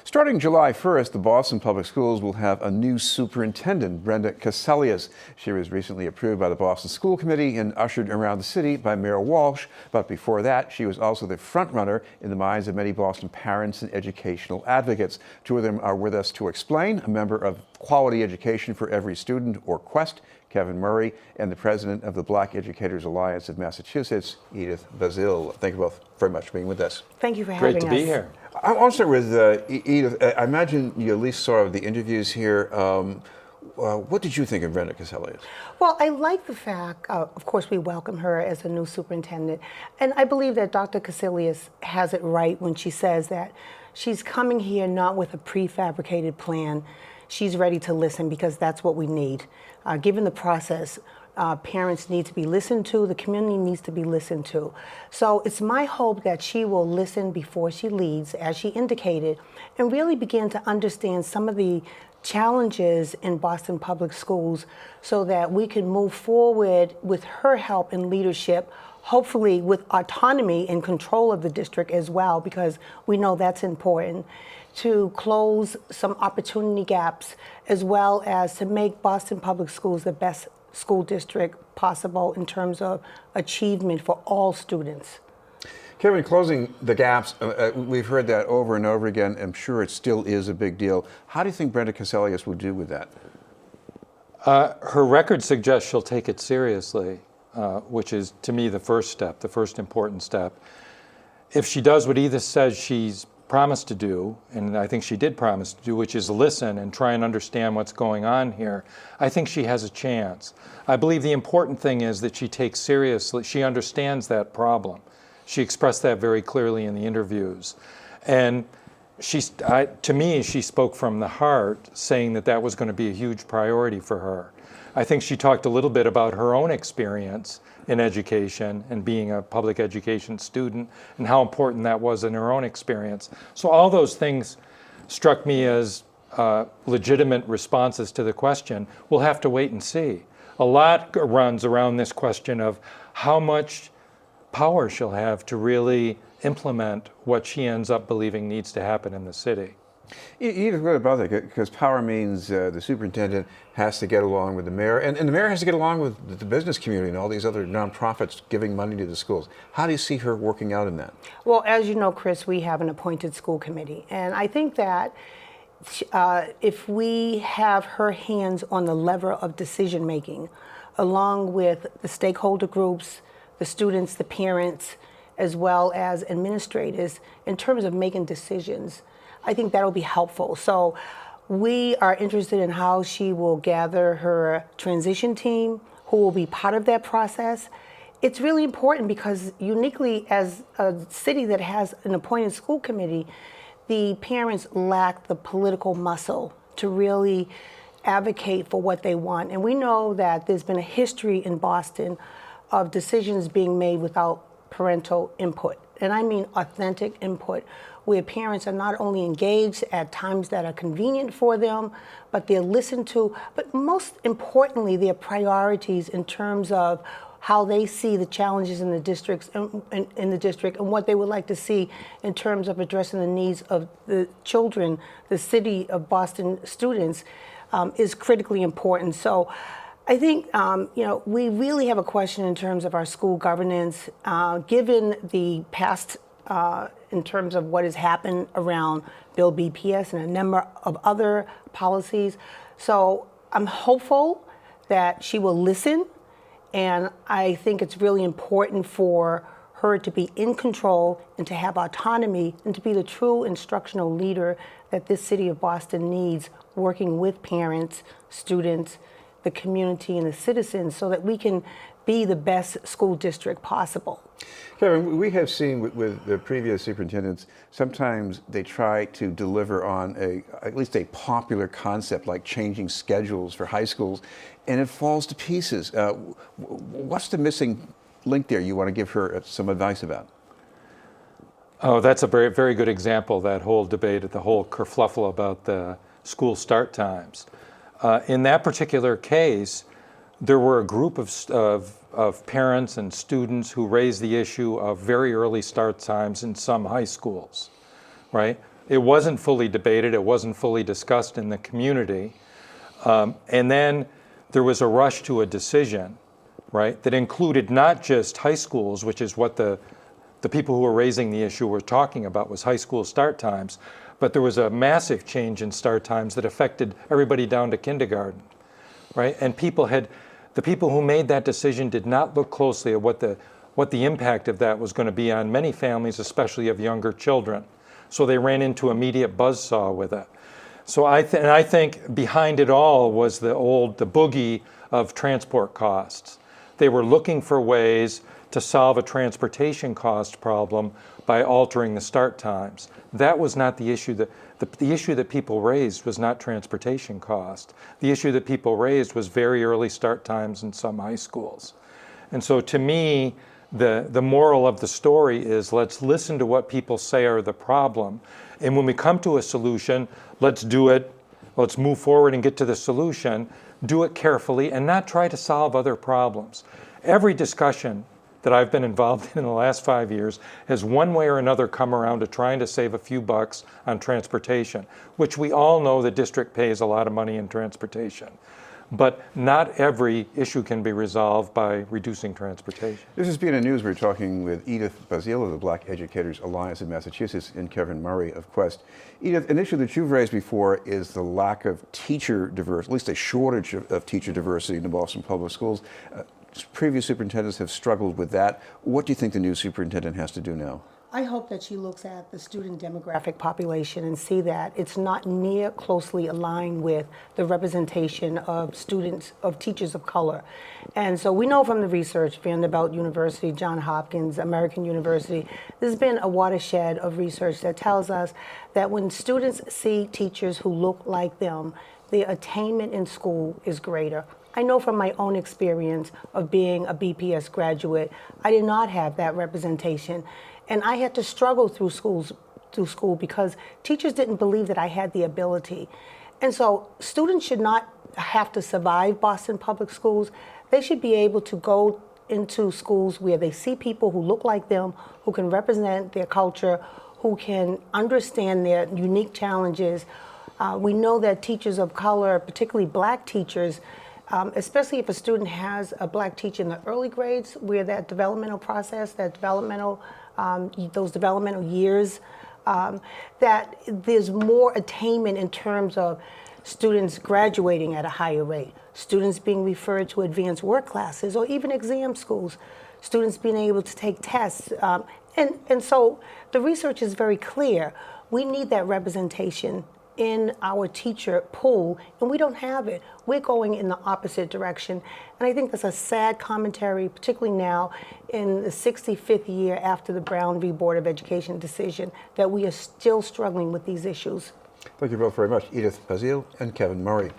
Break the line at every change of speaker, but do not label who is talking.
Starting July 1st, the Boston Public Schools will have a new superintendent, Brenda Cassellius. She was recently approved by the Boston School Committee and ushered around the city by Mayor Walsh. But before that, she was also the front-runner in the minds of many Boston parents and educational advocates. Two of them are with us to explain: a member of Quality Education for Every Student, or QUEST, Kevin Murray, and the president of the Black Educators Alliance of Massachusetts, Edith Bazile. Thank you both very much for being with us.
Thank you for having us.
Great to be here.
I want to start with Edith. I imagine you at least saw the interviews here. What did you think of Brenda Cassellius?
Well, I like the fact, of course, we welcome her as a new superintendent. And I believe that Dr. Cassellius has it right when she says that she's coming here not with a prefabricated plan. She's ready to listen, because that's what we need. Given the process, parents need to be listened to, the community needs to be listened to. So it's my hope that she will listen before she leads, as she indicated, and really begin to understand some of the challenges in Boston Public Schools so that we can move forward with her help and leadership, hopefully with autonomy and control of the district as well, because we know that's important, to close some opportunity gaps, as well as to make Boston Public Schools the best school district possible in terms of achievement for all students.
Kevin, closing the gaps, we've heard that over and over again. I'm sure it still is a big deal. How do you think Brenda Cassellius will do with that?
Her record suggests she'll take it seriously, which is, to me, the first step, the first important step. If she does what Edith says she's promised to do, and I think she did promise to do, which is listen and try and understand what's going on here, I think she has a chance. I believe the important thing is that she takes seriously, she understands that problem. She expressed that very clearly in the interviews. And to me, she spoke from the heart, saying that that was going to be a huge priority for her. I think she talked a little bit about her own experience in education and being a public education student and how important that was in her own experience. So all those things struck me as legitimate responses to the question. We'll have to wait and see. A lot runs around this question of how much power she'll have to really implement what she ends up believing needs to happen in the city.
Edith, what about that? Because power means the superintendent has to get along with the mayor, and the mayor has to get along with the business community and all these other nonprofits giving money to the schools. How do you see her working out in that?
Well, as you know, Chris, we have an appointed school committee, and I think that if we have her hands on the lever of decision making, along with the stakeholder groups, the students, the parents, as well as administrators, in terms of making decisions, I think that'll be helpful. So we are interested in how she will gather her transition team, who will be part of that process. It's really important because uniquely, as a city that has an appointed school committee, the parents lack the political muscle to really advocate for what they want. And we know that there's been a history in Boston of decisions being made without parental input. And I mean authentic input, where parents are not only engaged at times that are convenient for them, but they're listened to, but most importantly, their priorities in terms of how they see the challenges in the districts in the district, and what they would like to see in terms of addressing the needs of the children, the city of Boston students, is critically important. So I think we really have a question in terms of our school governance, given the past in terms of what has happened around Bill BPS and a number of other policies. So I'm hopeful that she will listen, and I think it's really important for her to be in control and to have autonomy and to be the true instructional leader that this city of Boston needs, working with parents, students, the community, and the citizens, so that we can be the best school district possible.
Kevin, we have seen with the previous superintendents, sometimes they try to deliver on at least a popular concept like changing schedules for high schools, and it falls to pieces. What's the missing link there you want to give her some advice about?
Oh, that's a very, very good example, that whole debate, the whole kerfluffle about the school start times. In that particular case, there were a group of parents and students who raised the issue of very early start times in some high schools, right? It wasn't fully debated. It wasn't fully discussed in the community. And then there was a rush to a decision, right, that included not just high schools, which is what the people who were raising the issue were talking about, was high school start times, but there was a massive change in start times that affected everybody down to kindergarten, right? And the people who made that decision did not look closely at what the impact of that was going to be on many families, especially of younger children. So they ran into immediate buzzsaw with it. So I think behind it all was the boogie of transport costs. They were looking for ways to solve a transportation cost problem by altering the start times. That was not the issue. The issue that people raised was not transportation cost. The issue that people raised was very early start times in some high schools. And so to me, the moral of the story is, let's listen to what people say are the problem. And when we come to a solution, let's do it. Let's move forward and get to the solution. Do it carefully and not try to solve other problems. Every discussion that I've been involved in the last 5 years has one way or another come around to trying to save a few bucks on transportation, which we all know the district pays a lot of money in transportation. But not every issue can be resolved by reducing transportation.
This has been in news. We're talking with Edith Bazile of the Black Educators Alliance of Massachusetts and Kevin Murray of Quest. Edith, an issue that you've raised before is the lack of teacher diversity, at least a shortage of teacher diversity in the Boston Public Schools. Previous superintendents have struggled with that. What do you think the new superintendent has to do now?
I hope that she looks at the student demographic population and see that it's not near closely aligned with the representation of students, of teachers of color. And so we know from the research, Vanderbilt University, Johns Hopkins, American University, there's been a watershed of research that tells us that when students see teachers who look like them, the attainment in school is greater. I know from my own experience of being a BPS graduate, I did not have that representation. And I had to struggle through school because teachers didn't believe that I had the ability. And so students should not have to survive Boston Public Schools. They should be able to go into schools where they see people who look like them, who can represent their culture, who can understand their unique challenges. We know that teachers of color, particularly black teachers, especially if a student has a black teacher in the early grades, where that developmental process, those developmental years, that there's more attainment in terms of students graduating at a higher rate, students being referred to advanced work classes or even exam schools, students being able to take tests. And so the research is very clear. We need that representation in our teacher pool, and we don't have it. We're going in the opposite direction. And I think that's a sad commentary, particularly now in the 65th year after the Brown v. Board of Education decision, that we are still struggling with these issues.
Thank you both very much, Edith Bazile and Kevin Murray.